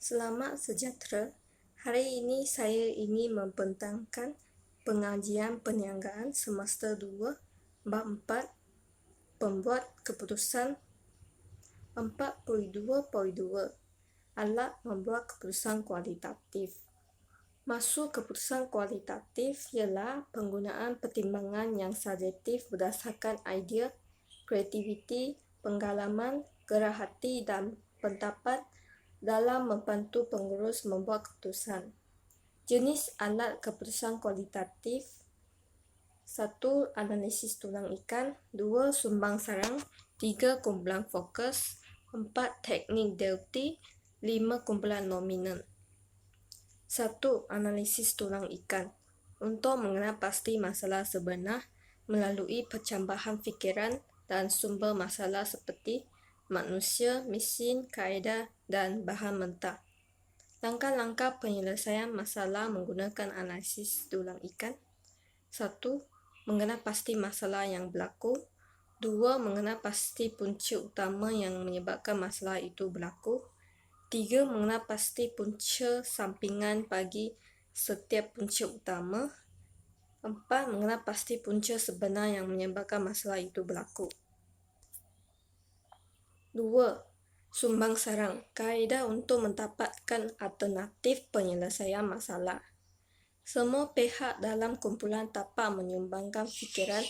Selamat sejahtera. Hari ini saya ingin membentangkan pengajian perniagaan semester 2, bab 4, pembuat keputusan 42.2, alat membuat keputusan kualitatif. Maksud keputusan kualitatif ialah penggunaan pertimbangan yang subjektif berdasarkan idea, kreativiti, pengalaman, gerak hati dan pendapat dalam membantu pengurus membuat keputusan. Jenis alat keputusan kualitatif: 1. Analisis tulang ikan. 2. Sumbang sarang. 3. Kumpulan fokus. 4. Teknik Delphi. 5. Kumpulan nominal. 1. Analisis tulang ikan. Untuk mengenal pasti masalah sebenar melalui pencambahan fikiran dan sumber masalah seperti manusia, mesin, kaedah dan bahan mentah. Langkah-langkah penyelesaian masalah menggunakan analisis tulang ikan. 1. Mengenal pasti masalah yang berlaku. 2. Mengenal pasti punca utama yang menyebabkan masalah itu berlaku. 3. Mengenal pasti punca sampingan bagi setiap punca utama. 4. Mengenal pasti punca sebenar yang menyebabkan masalah itu berlaku. 2. Sumbang sarang. Kaedah untuk mendapatkan alternatif penyelesaian masalah. Semua pihak dalam kumpulan dapat menyumbangkan fikiran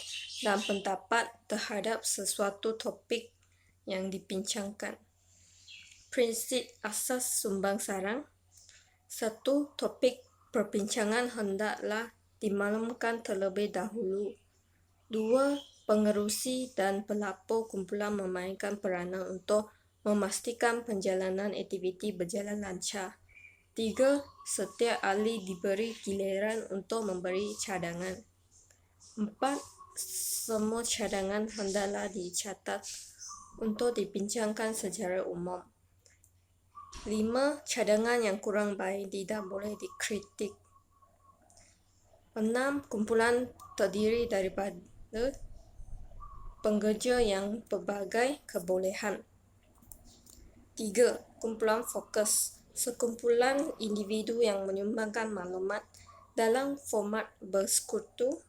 dan pendapat terhadap sesuatu topik yang dibincangkan. Prinsip asas sumbang sarang. 1. Topik perbincangan hendaklah dimaklumkan terlebih dahulu. 2. Pengerusi dan pelapor kumpulan memainkan peranan untuk memastikan perjalanan aktiviti berjalan lancar. 3. Setiap ahli diberi giliran untuk memberi cadangan. 4. Semua cadangan hendaklah dicatat untuk dibincangkan secara umum. 5. Cadangan yang kurang baik tidak boleh dikritik. 6. Kumpulan terdiri daripada pengerja yang berbagai kebolehan. 3. Kumpulan fokus. Sekumpulan individu yang menyumbangkan maklumat dalam format bersekutu.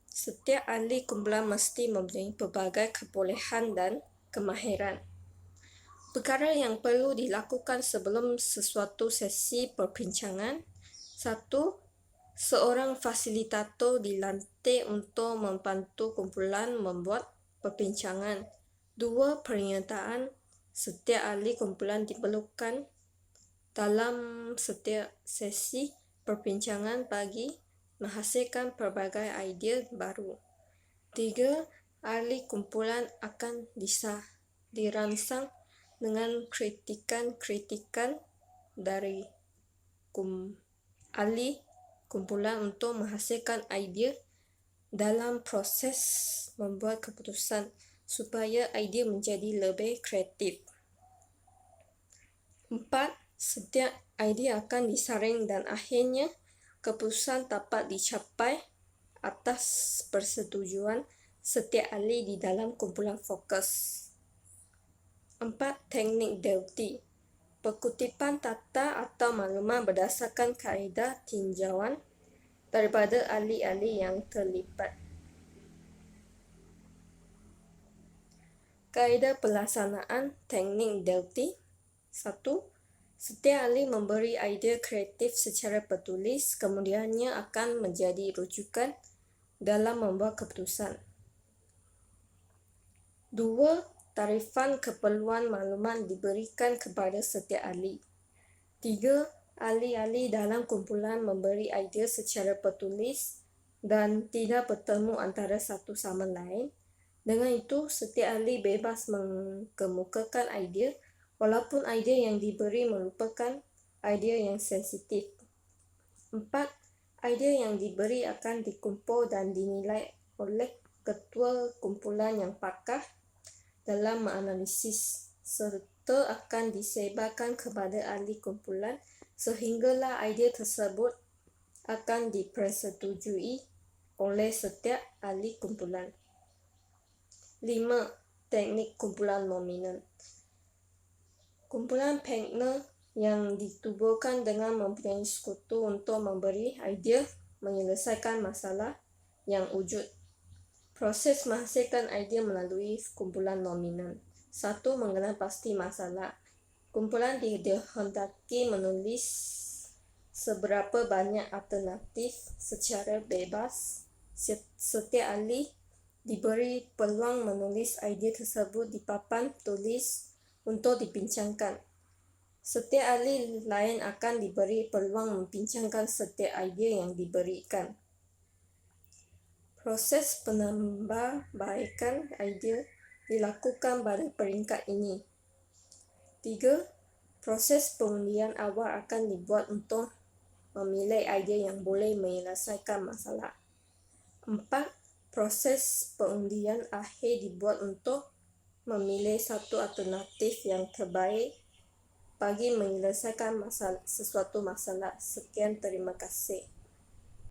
Setiap ahli kumpulan mesti mempunyai pelbagai kebolehan dan kemahiran. Perkara yang perlu dilakukan sebelum sesuatu sesi perbincangan. 1. Seorang fasilitator dilantik untuk membantu kumpulan membuat perbincangan. 2. Pernyataan setiap ahli kumpulan diperlukan dalam setiap sesi perbincangan bagi menghasilkan pelbagai idea baru. 3. Ahli kumpulan akan dirangsang dengan kritikan-kritikan dari ahli kumpulan untuk menghasilkan idea dalam proses membuat keputusan supaya idea menjadi lebih kreatif. 4. Setiap idea akan disaring dan akhirnya keputusan dapat dicapai atas persetujuan setiap ahli di dalam kumpulan fokus. 4. Teknik Delphi. Perkutipan data atau maklumat berdasarkan kaedah tinjauan daripada ahli-ahli yang terlibat. Kaedah pelaksanaan teknik Delphi. 1. Setiap ahli memberi idea kreatif secara tertulis, kemudiannya akan menjadi rujukan dalam membuat keputusan. 2. Tarifan keperluan maklumat diberikan kepada setiap ahli. 3. Ahli-ahli dalam kumpulan memberi idea secara tertulis dan tidak bertemu antara satu sama lain. Dengan itu, setiap ahli bebas mengemukakan idea walaupun idea yang diberi merupakan idea yang sensitif. 4. Idea yang diberi akan dikumpul dan dinilai oleh ketua kumpulan yang pakar dalam menganalisis serta akan disebarkan kepada ahli kumpulan sehinggalah idea tersebut akan dipersetujui oleh setiap ahli kumpulan. 5. Teknik kumpulan nominal. Kumpulan partner yang ditubuhkan dengan mempunyai sekutu untuk memberi idea menyelesaikan masalah yang wujud. Proses menghasilkan idea melalui kumpulan nominal. 1. Mengenal pasti masalah. Kumpulan dihendaki menulis seberapa banyak alternatif secara bebas. Setiap ahli diberi peluang menulis idea tersebut di papan tulis untuk dibincangkan. Setiap ahli lain akan diberi peluang membincangkan setiap idea yang diberikan. Proses penambahbaikan idea dilakukan pada peringkat ini. 3. Proses pengundian awal akan dibuat untuk memilih idea yang boleh menyelesaikan masalah. 4. Proses pengundian akhir dibuat untuk memilih satu alternatif yang terbaik bagi menyelesaikan sesuatu masalah. Sekian, terima kasih.